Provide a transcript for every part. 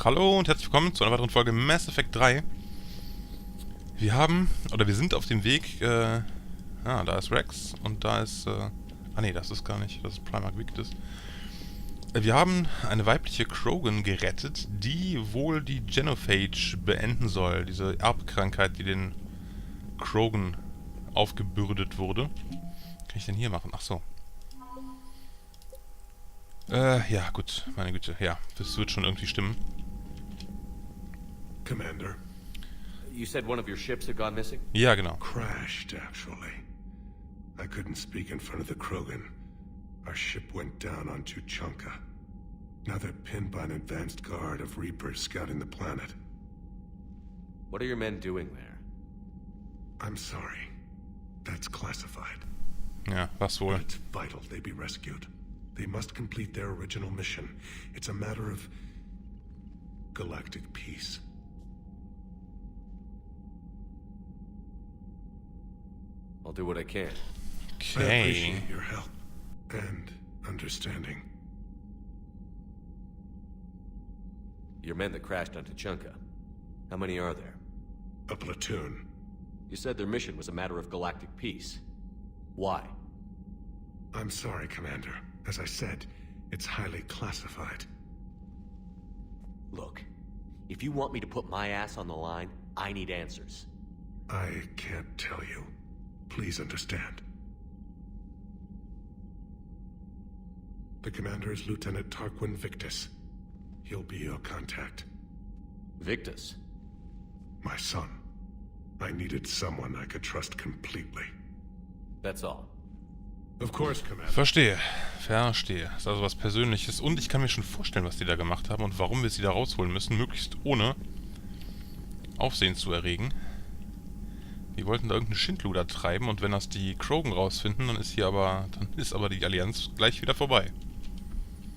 Hallo und herzlich willkommen zu einer weiteren Folge Mass Effect 3. Wir sind auf dem Weg, da ist Rex und da ist, das ist gar nicht, das ist Primarch Victus. Wir haben eine weibliche Krogan gerettet, die wohl die Genophage beenden soll, diese Erbkrankheit, die den Krogan aufgebürdet wurde. Was kann ich denn hier machen? Ach so. Ja, gut, meine Güte, ja, das wird schon irgendwie stimmen. Commander. You said one of your ships had gone missing? Ja, genau. Crashed, actually. I couldn't speak in front of the Krogan. Our ship went down on Tuchanka. Now they're pinned by an advanced guard of Reapers scouting the planet. What are your men doing there? I'm sorry. That's classified. Ja, was wohl. But it's vital they be rescued. They must complete their original mission. It's a matter of galactic peace. I'll do what I can. I Okay. appreciate your help and understanding. Your men that crashed on Tuchanka. How many are there? A platoon. You said their mission was a matter of galactic peace. Why? I'm sorry, Commander. As I said, it's highly classified. Look, if you want me to put my ass on the line, I need answers. I can't tell you. Please understand. The commander is Lieutenant Tarquin Victus. He'll be your contact. Victus? My son. I needed someone I could trust completely. That's all. Of course, Commander. Verstehe. Ist also was Persönliches. Und ich kann mir schon vorstellen, was die da gemacht haben und warum wir sie da rausholen müssen, möglichst ohne Aufsehen zu erregen. Die wollten da irgendeinen Schindluder treiben und wenn das die Krogan rausfinden, dann ist aber die Allianz gleich wieder vorbei.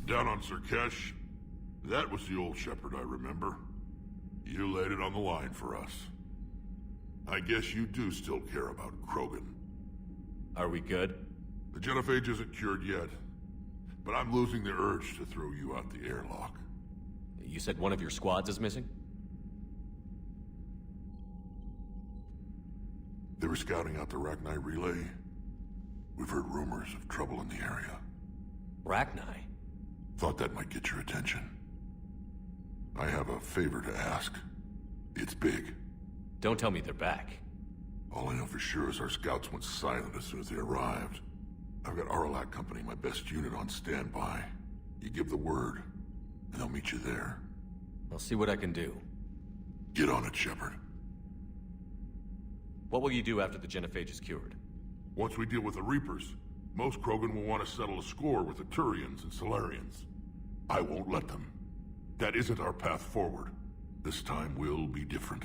Down on Sirkesh, that was the old shepherd I remember. You laid it on the line for us. I guess you do still care about Krogan. Are we good? The genophage isn't cured yet, but I'm losing the urge to throw you out the airlock. You said one of your squads is missing? They were scouting out the Rachni relay. We've heard rumors of trouble in the area. Rachni? Thought that might get your attention. I have a favor to ask. It's big. Don't tell me they're back. All I know for sure is our scouts went silent as soon as they arrived. I've got Arlac Company, my best unit, on standby. You give the word, and they'll meet you there. I'll see what I can do. Get on it, Shepard. What will you do after the genophage is cured? Once we deal with the Reapers, most Krogan will want to settle a score with the Turians and Solarians. I won't let them. That isn't our path forward. This time will be different.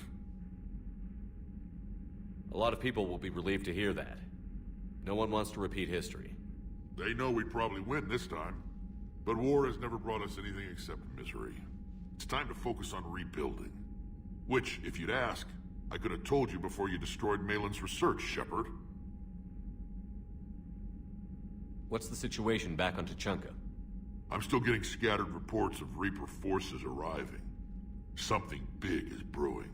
A lot of people will be relieved to hear that. No one wants to repeat history. They know we probably win this time, but war has never brought us anything except misery. It's time to focus on rebuilding. Which, if you'd ask, I could have told you before you destroyed Malin's research, Shepard. What's the situation back on Tuchanka? I'm still getting scattered reports of Reaper forces arriving. Something big is brewing.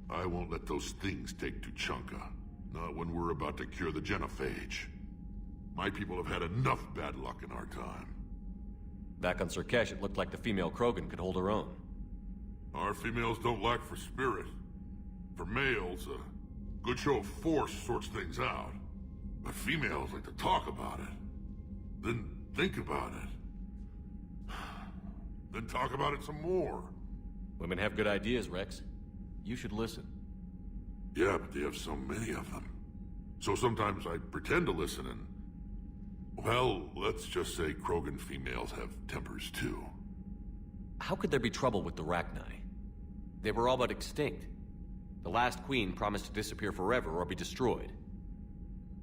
I won't let those things take Tuchanka. Not when we're about to cure the genophage. My people have had enough bad luck in our time. Back on Sirkesh, it looked like the female Krogan could hold her own. Our females don't lack for spirit. For males, a good show of force sorts things out. But females like to talk about it. Then think about it. Then talk about it some more. Women have good ideas, Rex. You should listen. Yeah, but they have so many of them. So sometimes I pretend to listen and... Well, let's just say Krogan females have tempers too. How could there be trouble with the Rachni? They were all but extinct. The last queen promised to disappear forever or be destroyed.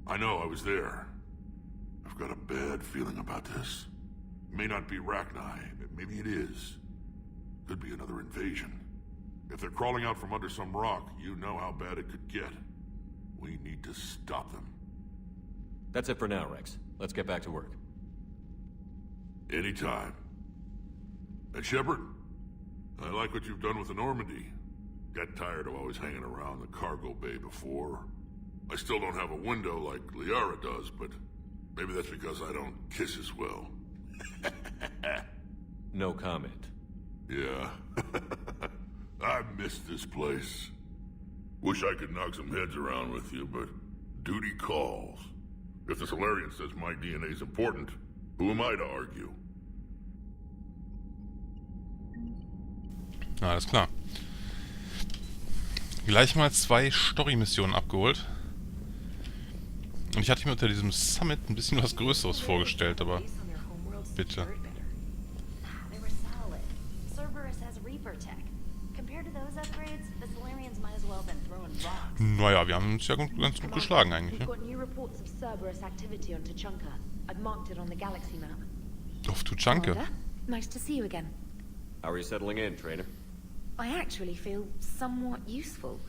I know, I was there. I've got a bad feeling about this. It may not be Rachni, maybe it is. Could be another invasion. If they're crawling out from under some rock, you know how bad it could get. We need to stop them. That's it for now, Rex. Let's get back to work. Anytime. And Shepard, I like what you've done with the Normandy. Got tired of always hanging around the cargo bay before. I still don't have a window like Liara does, but maybe that's because I don't kiss as well. No comment. Yeah. I miss this place. Wish I could knock some heads around with you, but duty calls. If the Solarian says my DNA's important, who am I to argue? Alles klar. Gleich mal 2 Story-Missionen abgeholt. Und ich hatte mir unter diesem Summit ein bisschen was Größeres vorgestellt, aber bitte. Naja, wir haben uns ja ganz gut geschlagen eigentlich. Auf Tuchanka. Nice to see you again. How are you settling in, Trainer? I actually feel somewhat useful.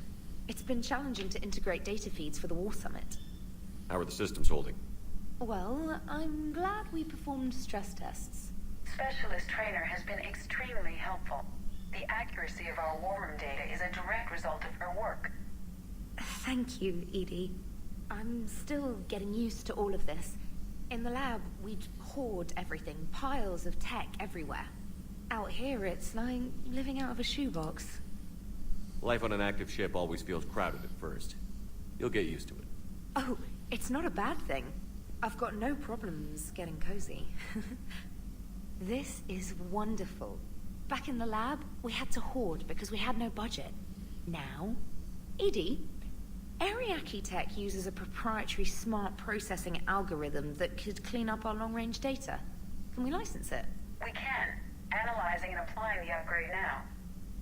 It's been challenging to integrate data feeds for the War Summit. How are the systems holding? Well, I'm glad we performed stress tests. Specialist Trainer has been extremely helpful. The accuracy of our war room data is a direct result of her work. Thank you, Edie. I'm still getting used to all of this. In the lab, we'd hoard everything, piles of tech everywhere. Out here, it's like living out of a shoebox. Life on an active ship always feels crowded at first. You'll get used to it. Oh, it's not a bad thing. I've got no problems getting cozy. This is wonderful. Back in the lab, we had to hoard because we had no budget. Now, Edie, Ariake Tech uses a proprietary smart processing algorithm that could clean up our long-range data. Can we license it? We can. Analyzing and applying the upgrade now.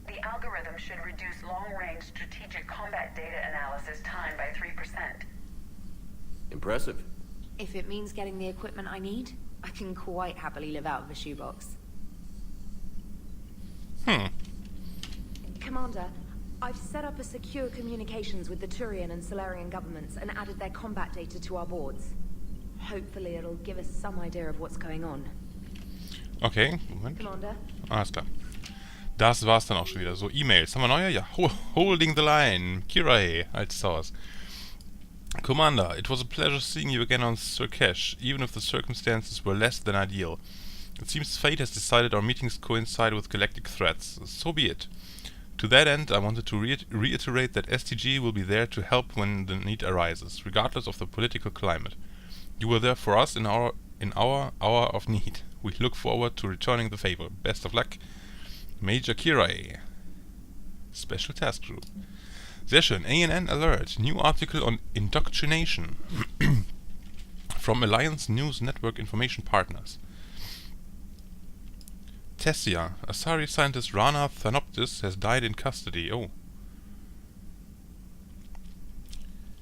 The algorithm should reduce long-range strategic combat data analysis time by 3%. Impressive. If it means getting the equipment I need, I can quite happily live out of a shoebox. Commander, I've set up a secure communications with the Turian and Solarian governments and added their combat data to our boards. Hopefully it'll give us some idea of what's going on. Okay, Moment. Commander? Alles klar. Das war's dann auch schon wieder. So, E-Mails. Haben wir neue? Ja. Holding the line. Kirai als Source. Commander, it was a pleasure seeing you again on Surkesh, even if the circumstances were less than ideal. It seems fate has decided our meetings coincide with galactic threats. So be it. To that end, I wanted to reiterate that STG will be there to help when the need arises, regardless of the political climate. You were there for us in our hour of need. We look forward to returning the favor. Best of luck, Major Kirai. Special Task Group. Sehr schön. ANN Alert. New article on indoctrination. From Alliance News Network Information Partners. Tessia. Asari scientist Rana Thanoptis has died in custody. Oh.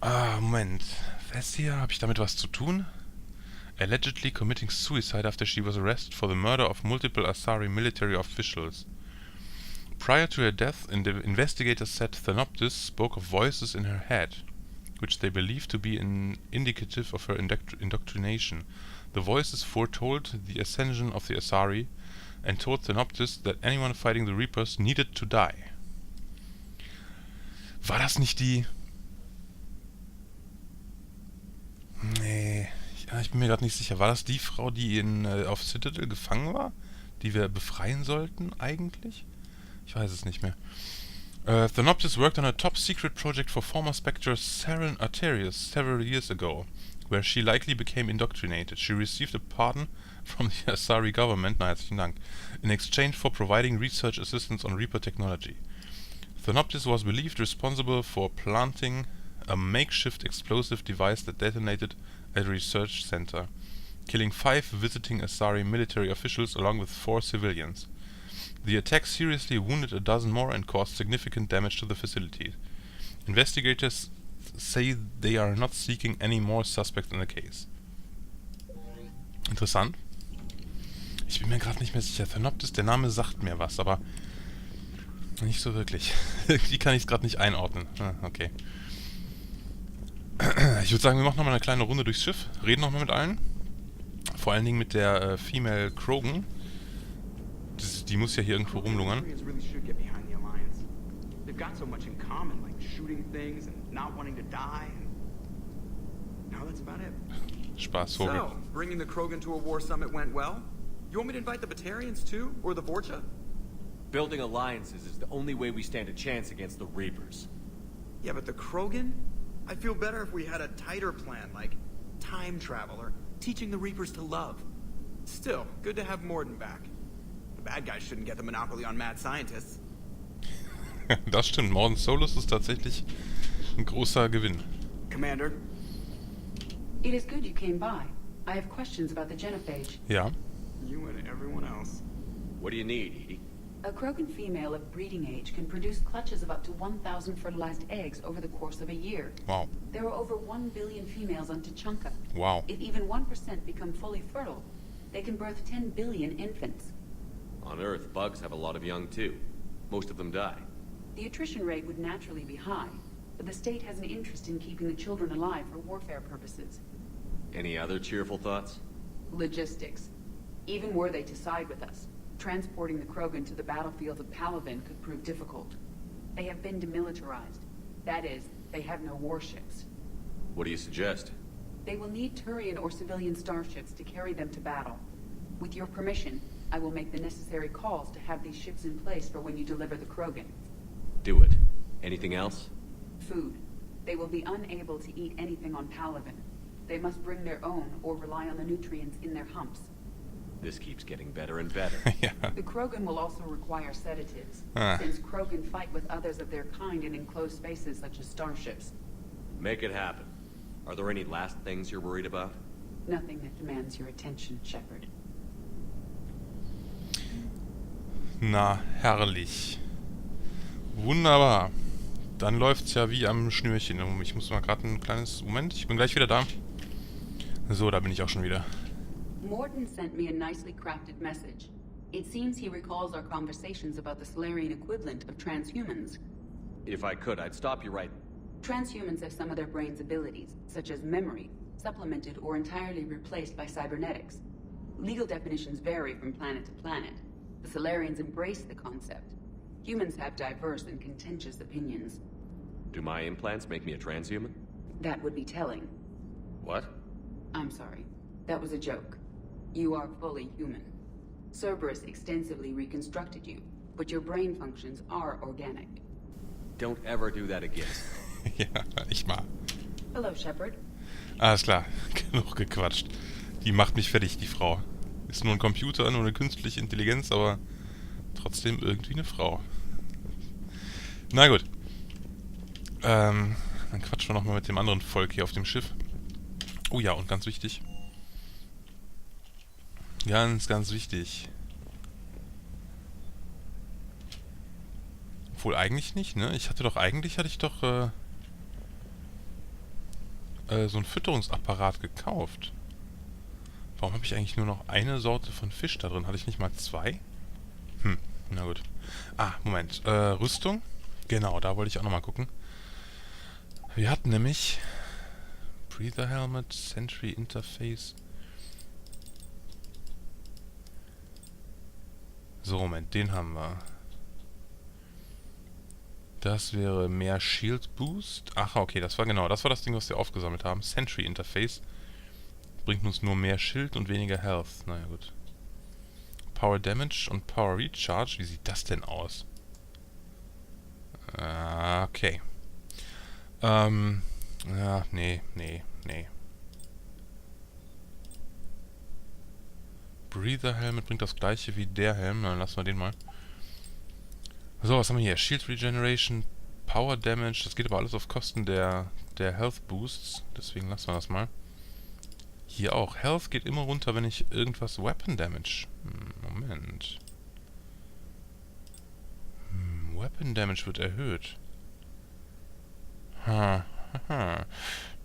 Moment. Tessia, habe ich damit was zu tun? Allegedly committing suicide after she was arrested for the murder of multiple Asari military officials. Prior to her death, investigators said Thanoptis spoke of voices in her head, which they believed to be indicative of her indoctrination. The voices foretold the ascension of the Asari and told Thanoptis that anyone fighting the Reapers needed to die. War das nicht die... Nee, ich bin mir gerade nicht sicher. War das die Frau, die auf Citadel gefangen war? Die wir befreien sollten, eigentlich? Ich weiß es nicht mehr. Thanoptis worked on a top-secret project for former Spectre Saren Arterius several years ago, where she likely became indoctrinated. She received a pardon from the Asari government, herzlichen Dank, in exchange for providing research assistance on Reaper technology. Thanoptis was believed responsible for planting a makeshift explosive device that detonated at a research center, killing 5 visiting Asari military officials along with 4 civilians. The attack seriously wounded a dozen more and caused significant damage to the facility. Investigators say they are not seeking any more suspects in the case. Interessant. Ich bin mir gerade nicht mehr sicher. Thanoptis, der Name sagt mir was, aber nicht so wirklich. Die kann ich es gerade nicht einordnen. Okay. Ich würde sagen, wir machen nochmal eine kleine Runde durchs Schiff. Reden nochmal mit allen. Vor allen Dingen mit der Female Krogan. die muss ja hier irgendwo rumlungern. Really should get behind the Alliance. They've got so much in common, like shooting things and not wanting to die. And now that's about it. Spaß, Vogel. So, bringing the Krogan to a war summit went well? You want me to invite the Batarians too? Or the Vorcha? Building alliances is the only way we stand a chance against the Reapers. Yeah, but the Krogan? I'd feel better if we had a tighter plan, like time travel or teaching the Reapers to love. Still, good to have Morden back. The bad guys shouldn't get the monopoly on mad scientists. Das stimmt, Morden Solus ist tatsächlich ein großer Gewinn. Commander? It is good you came by. I have questions about the genophage. Ja. You and everyone else. What do you need, Edie? A Krogan female of breeding age can produce clutches of up to 1,000 fertilized eggs over the course of a year. Wow. There are over 1 billion females on Tuchanka. Wow. If even 1% become fully fertile, they can birth 10 billion infants. On Earth, bugs have a lot of young too. Most of them die. The attrition rate would naturally be high, but the state has an interest in keeping the children alive for warfare purposes. Any other cheerful thoughts? Logistics. Even were they to side with us, transporting the Krogan to the battlefields of Palaven could prove difficult. They have been demilitarized. That is, they have no warships. What do you suggest? They will need Turian or civilian starships to carry them to battle. With your permission, I will make the necessary calls to have these ships in place for when you deliver the Krogan. Do it. Anything else? Food. They will be unable to eat anything on Palaven. They must bring their own or rely on the nutrients in their humps. This keeps getting better and better. Ja. The Krogan will also require sedatives, since Krogan fight with others of their kind in enclosed spaces such as starships. Make it happen. Are there any last things you're worried about? Nothing that demands your attention, Shepard. Na, herrlich. Wunderbar. Dann läuft's ja wie am Schnürchen. Ich muss mal gerade ein kleines... Moment, ich bin gleich wieder da. So, da bin ich auch schon wieder. Morden sent me a nicely crafted message. It seems he recalls our conversations about the Solarian equivalent of transhumans. If I could, I'd stop you right... Transhumans have some of their brain's abilities, such as memory, supplemented or entirely replaced by cybernetics. Legal definitions vary from planet to planet. The Solarians embrace the concept. Humans have diverse and contentious opinions. Do my implants make me a transhuman? That would be telling. What? I'm sorry. That was a joke. You are fully human. Cerberus extensively reconstructed you, but your brain functions are organic. Don't ever do that again. Ja, ich mal. Hello, Shepard. Alles klar, genug gequatscht. Die macht mich fertig, die Frau. Ist nur ein Computer, nur eine künstliche Intelligenz, aber trotzdem irgendwie eine Frau. Na gut. Dann quatschen wir nochmal mit dem anderen Volk hier auf dem Schiff. Oh ja, und ganz wichtig. Ganz, ganz wichtig. Obwohl eigentlich nicht, ne? Hatte ich doch so einen Fütterungsapparat gekauft. Warum habe ich eigentlich nur noch eine Sorte von Fisch da drin? Hatte ich nicht mal zwei? Na gut. Ah, Moment. Rüstung? Genau, da wollte ich auch nochmal gucken. Wir hatten nämlich Breather Helmet, Sentry Interface. So, Moment, den haben wir. Das wäre mehr Shield Boost. Ach, okay, das war das Ding, was wir aufgesammelt haben. Sentry Interface. Bringt uns nur mehr Schild und weniger Health. Naja, gut. Power Damage und Power Recharge. Wie sieht das denn aus? Okay. Ja, nee. Breather Helmet bringt das gleiche wie der Helm. Dann lassen wir den mal. So, was haben wir hier? Shield Regeneration, Power Damage. Das geht aber alles auf Kosten der Health Boosts. Deswegen lassen wir das mal. Hier auch. Health geht immer runter, wenn ich irgendwas Weapon Damage... Moment. Weapon Damage wird erhöht.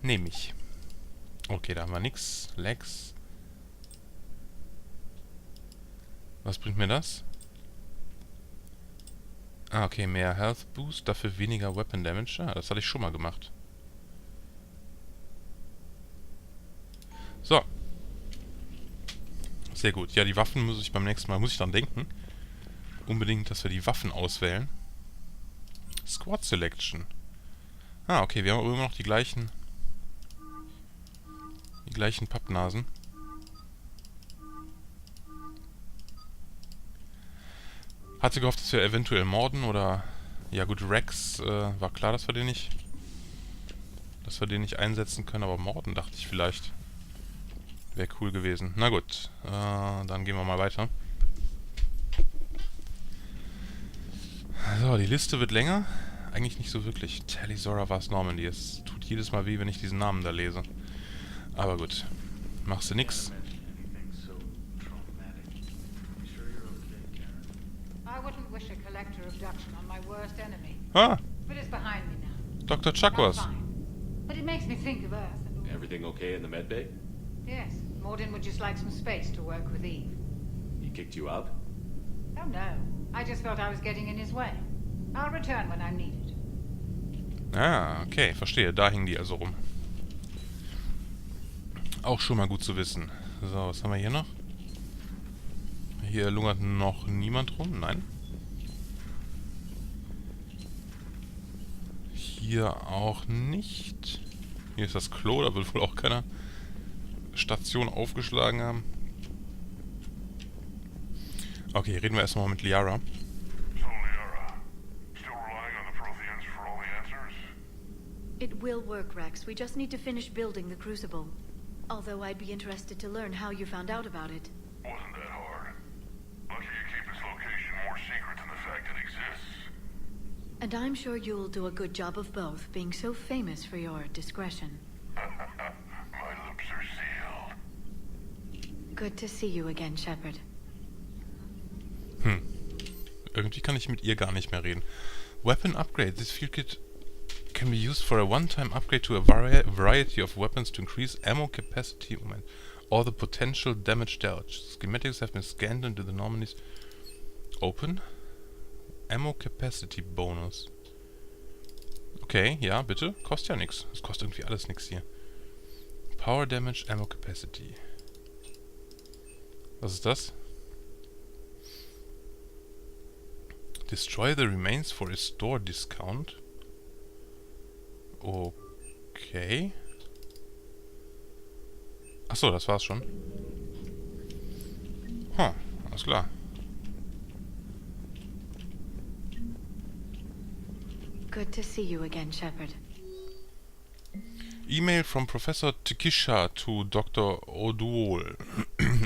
Nehme ich. Okay, da haben wir nix. Legs. Was bringt mir das? Ah, okay, mehr Health Boost, dafür weniger Weapon Damage. Ah, das hatte ich schon mal gemacht. So. Sehr gut. Ja, die Waffen muss ich beim nächsten Mal, muss ich dran denken. unbedingt, dass wir die Waffen auswählen. Squad Selection. Ah, okay, wir haben aber immer noch die gleichen Pappnasen. Hatte gehofft, dass wir eventuell morden oder... Ja gut, Rex, war klar, dass wir den nicht einsetzen können, aber morden dachte ich vielleicht. Wäre cool gewesen. Na gut, dann gehen wir mal weiter. So, die Liste wird länger. Eigentlich nicht so wirklich. Tali'Zorah Vast Normandy. Es tut jedes Mal weh, wenn ich diesen Namen da lese. Aber gut. Machst du nix. Ah! Dr. Chakwas. But it makes me think of Earth and all. Everything okay in the medbay? Yes, Morden would just like some space to work with Eve. He kicked you out? Oh no, I just felt I was getting in his way. I'll return when I'm needed. Ah, okay, verstehe. Da hingen die also rum. Auch schon mal gut zu wissen. So, was haben wir hier noch? Hier lungert noch niemand rum? Nein. Hier auch nicht. Hier ist das Klo, da wird wohl auch keiner Station aufgeschlagen haben. Okay, reden wir erstmal mit Liara. So, Liara, still relying on the Protheans for all the answers? It will work, Rex. We just need to finish building the Crucible. Although I'd be interested to learn how you found out about it. Wasn't that hard. Lucky you keep its location more secret than the fact it exists. And I'm sure you'll do a good job of both, being so famous for your discretion. My lips are sealed. Good to see you again, Shepard. Irgendwie kann ich mit ihr gar nicht mehr reden. Weapon Upgrade. This field kit can be used for a one-time upgrade to a variety of weapons to increase ammo capacity or the potential damage dealt. Schematics have been scanned into the Normandy's... Open? Ammo Capacity Bonus. Okay, ja, bitte. Kostet ja nichts. Es kostet irgendwie alles nichts hier. Power Damage, Ammo Capacity. Was ist das? Destroy the remains for a store discount. Okay. Achso, das war's schon. Alles klar. Good to see you again, Shepard. Email from Professor Tikisha to Dr. O'Doul.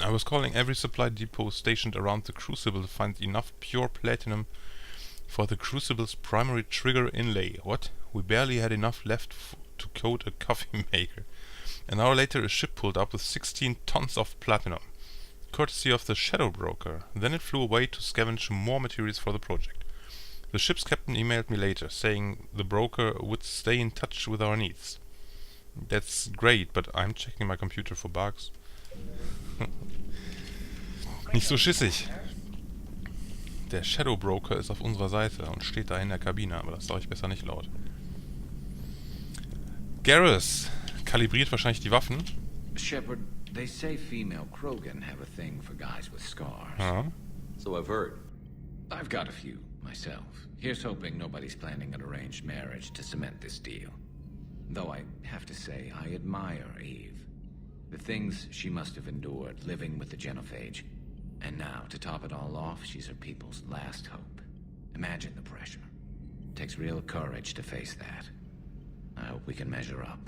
I was calling every supply depot stationed around the Crucible to find enough pure platinum for the Crucible's primary trigger inlay. What? We barely had enough left to coat a coffee maker. An hour later a ship pulled up with 16 tons of platinum, courtesy of the Shadow Broker. Then it flew away to scavenge more materials for the project. The ship's captain emailed me later, saying the broker would stay in touch with our needs. That's great, but I'm checking my computer for bugs. Nicht so schissig. Der Shadow Broker ist auf unserer Seite und steht da in der Kabine, aber das sage ich besser nicht laut. Garrus kalibriert wahrscheinlich die Waffen. Shepard, they say female Krogan have a thing for guys with scars. Ja. So I've heard. I've got a few, myself. Here's hoping nobody's planning an arranged marriage to cement this deal. Though I have to say, I admire Eve. The things she must have endured living with the Genophage. And now, to top it all off, she's her people's last hope. Imagine the pressure. It takes real courage to face that. I hope we can measure up.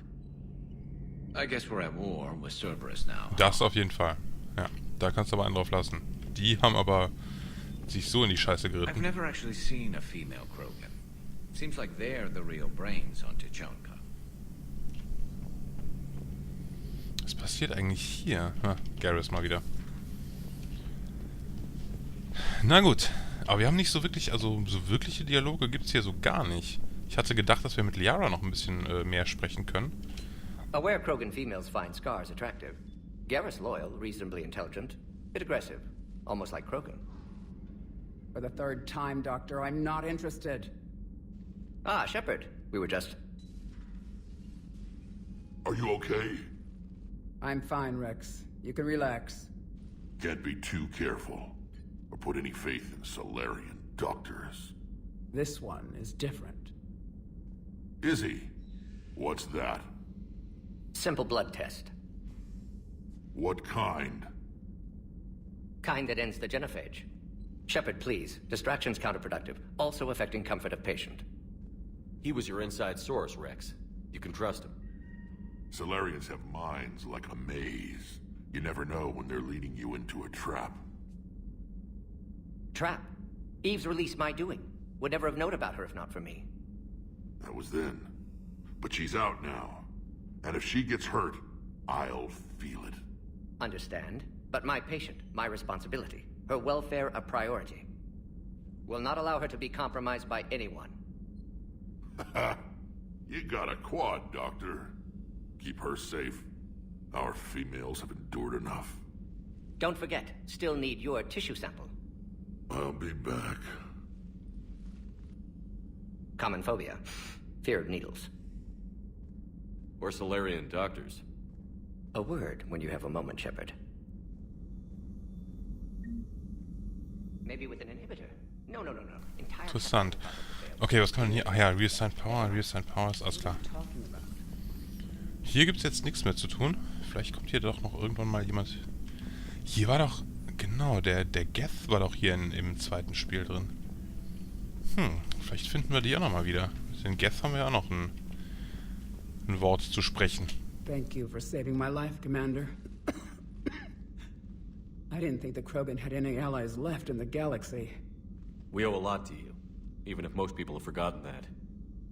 I guess we're at war with Cerberus now. Das auf jeden Fall. Ja, da kannst du aber einen drauf lassen. Die haben aber sich so in die Scheiße I've geritten. never actually seen a female Krogan. Seems like they're the real brains on Tuchanka. Was passiert eigentlich hier? Garrus mal wieder. Na gut, aber wir haben nicht so wirklich, also so wirkliche Dialoge gibt's hier so gar nicht. Ich hatte gedacht, dass wir mit Liara noch ein bisschen mehr sprechen können. Aware Krogan females find scars attractive. Garrus loyal, reasonably intelligent, bit aggressive, almost like Krogan. For the third time, Doctor, I'm not interested. Ah, Shepard, we were just... Are you okay? I'm fine, Rex. You can relax. Can't be too careful. A or put any faith in Solarian doctors. This one is different. Is he? What's that? Simple blood test. What kind? Kind that ends the genophage. Shepard, please. Distraction's counterproductive, also affecting comfort of patient. He was your inside source, Rex. You can trust him. Solarians have minds like a maze. You never know when they're leading you into a trap. Trap? Eve's release my doing. Would never have known about her if not for me. That was then. But she's out now. And if she gets hurt, I'll feel it. Understand. But my patient, my responsibility. Her welfare a priority. Will not allow her to be compromised by anyone. You got a quad, Doctor. Keep her safe. Our females have endured enough. Don't forget, still need your tissue sample. I'll be back. Common phobia. Fear of needles. Or Solarian doctors. A word when you have a moment, Shepard. Maybe with an inhibitor. No. Entirely. Interessant. Okay, was kann man hier? Ach ja, Reassigned Power ist alles klar. Hier gibt es jetzt nichts mehr zu tun. Vielleicht kommt hier doch noch irgendwann mal jemand... Hier war doch... Genau, der Geth war doch hier im zweiten Spiel drin. Vielleicht finden wir die auch nochmal wieder. Mit den Geth haben wir ja auch noch ein Wort zu sprechen. Thank you for saving my life, Commander. I didn't think the Krogan had any allies left in the galaxy. We owe a lot to you, even if most people have forgotten that.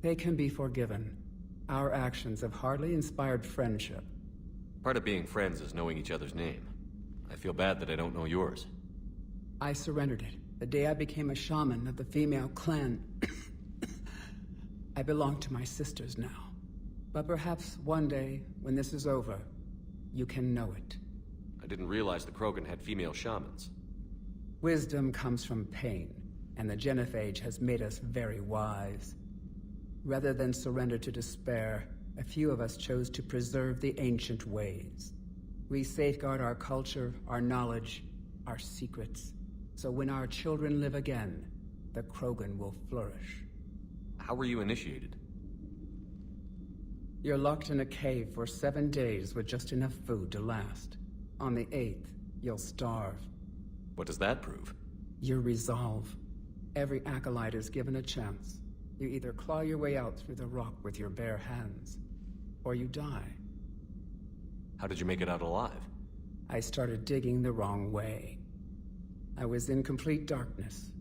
They can be forgiven. Our actions have hardly inspired friendship. Part of being friends is knowing each other's name. I feel bad that I don't know yours. I surrendered it the day I became a shaman of the female clan. I belong to my sisters now. But perhaps one day, when this is over, you can know it. I didn't realize the Krogan had female shamans. Wisdom comes from pain, and the genophage has made us very wise. Rather than surrender to despair, a few of us chose to preserve the ancient ways. We safeguard our culture, our knowledge, our secrets. So when our children live again, the Krogan will flourish. How were you initiated? You're locked in a cave for 7 days with just enough food to last. On the 8th, you'll starve. What does that prove? Your resolve. Every acolyte is given a chance. You either claw your way out through the rock with your bare hands, or you die. How did you make it out alive? I started digging the wrong way. I was in complete darkness.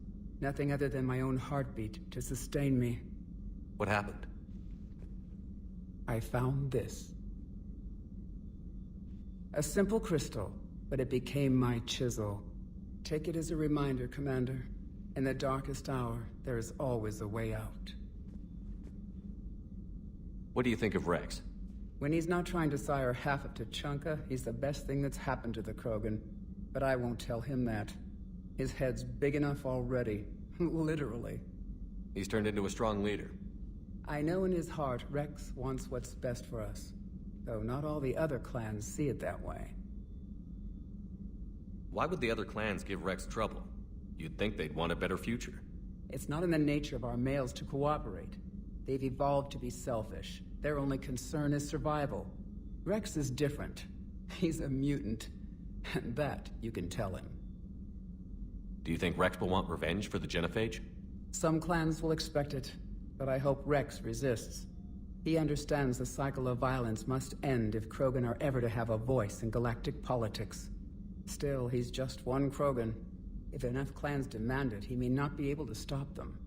Nothing other than my own heartbeat to sustain me. What happened? I found this. A simple crystal, but it became my chisel. Take it as a reminder, Commander. In the darkest hour, there is always a way out. What do you think of Rex? When he's not trying to sire half of Tuchanka, he's the best thing that's happened to the Krogan. But I won't tell him that. His head's big enough already. Literally. He's turned into a strong leader. I know in his heart Rex wants what's best for us. Though not all the other clans see it that way. Why would the other clans give Rex trouble? You'd think they'd want a better future. It's not in the nature of our males to cooperate. They've evolved to be selfish. Their only concern is survival. Rex is different. He's a mutant. And that you can tell him. Do you think Rex will want revenge for the genophage? Some clans will expect it, but I hope Rex resists. He understands the cycle of violence must end if Krogan are ever to have a voice in galactic politics. Still, he's just one Krogan. If enough clans demand it, he may not be able to stop them.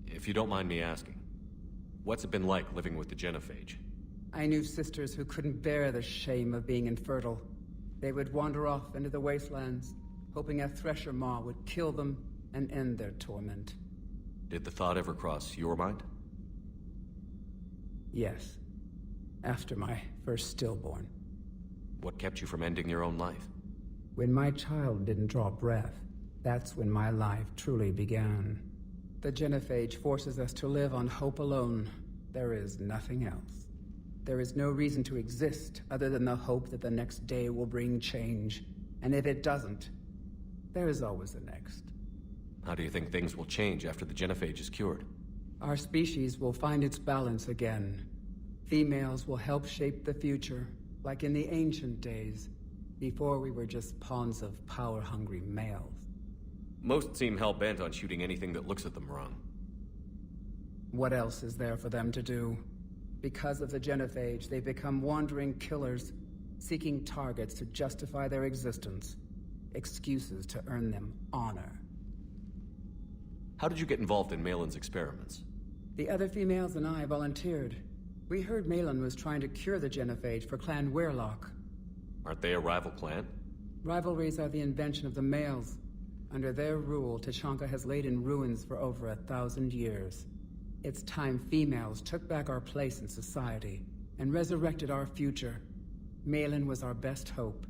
If you don't mind me asking, what's it been like living with the genophage? I knew sisters who couldn't bear the shame of being infertile. They would wander off into the wastelands, hoping a thresher maw would kill them and end their torment. Did the thought ever cross your mind? Yes. After my first stillborn. What kept you from ending your own life? When my child didn't draw breath, that's when my life truly began. The genophage forces us to live on hope alone. There is nothing else. There is no reason to exist other than the hope that the next day will bring change. And if it doesn't, There is always a next. How do you think things will change after the genophage is cured? Our species will find its balance again. Females will help shape the future, like in the ancient days, before we were just pawns of power-hungry males. Most seem hell-bent on shooting anything that looks at them wrong. What else is there for them to do? Because of the genophage, they become wandering killers, seeking targets to justify their existence, excuses to earn them honor. How did you get involved in Malin's experiments? The other females and I volunteered. We heard Malin was trying to cure the genophage for Clan Weirlock. Aren't they a rival clan? Rivalries are the invention of the males. Under their rule, Tuchanka has laid in ruins for over 1,000 years. It's time females took back our place in society and resurrected our future. Malin was our best hope.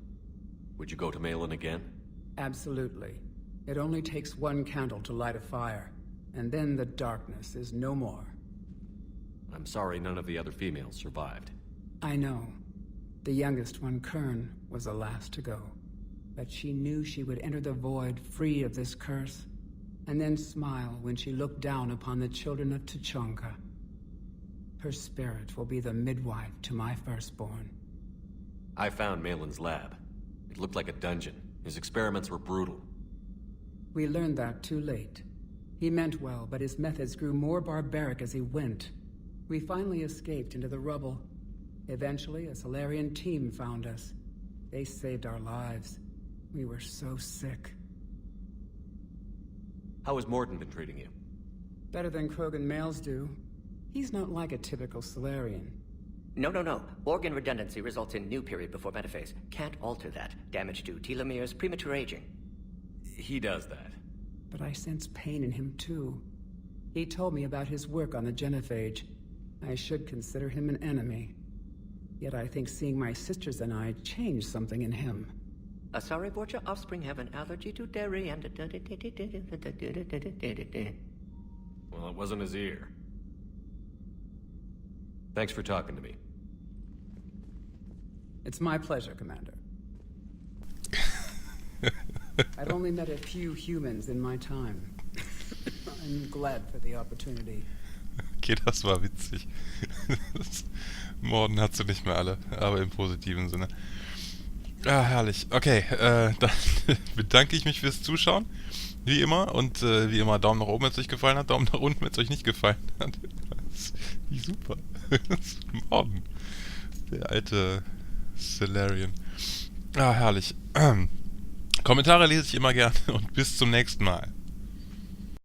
Would you go to Malin again? Absolutely. It only takes one candle to light a fire, and then the darkness is no more. I'm sorry none of the other females survived. I know. The youngest one, Kern, was the last to go. But she knew she would enter the void free of this curse, and then smile when she looked down upon the children of Tuchanka. Her spirit will be the midwife to my firstborn. I found Malin's lab. It looked like a dungeon. His experiments were brutal. We learned that too late. He meant well, but his methods grew more barbaric as he went. We finally escaped into the rubble. Eventually, a Solarian team found us. They saved our lives. We were so sick. How has Morden been treating you? Better than Krogan males do. He's not like a typical Solarian. No. Organ redundancy results in new period before metaphase. Can't alter that. Damage to telomeres, premature aging. He does that. But I sense pain in him too. He told me about his work on the genophage. I should consider him an enemy. Yet I think seeing my sisters and I changed something in him. Sorry, but your offspring have an allergy to dairy and... Well, it wasn't his ear. Thanks for talking to me. It's my pleasure, Commander. I've only met a few humans in my time. I'm glad for the opportunity. Okay, das war witzig. Morden hat sie nicht mehr alle, aber im positiven Sinne. Ah, herrlich. Okay, dann bedanke ich mich fürs Zuschauen. Wie immer. Und wie immer, Daumen nach oben, wenn es euch gefallen hat. Daumen nach unten, wenn es euch nicht gefallen hat. Wie super. Morden. Der alte Solarian. Ah, herrlich. Kommentare lese ich immer gerne und bis zum nächsten Mal.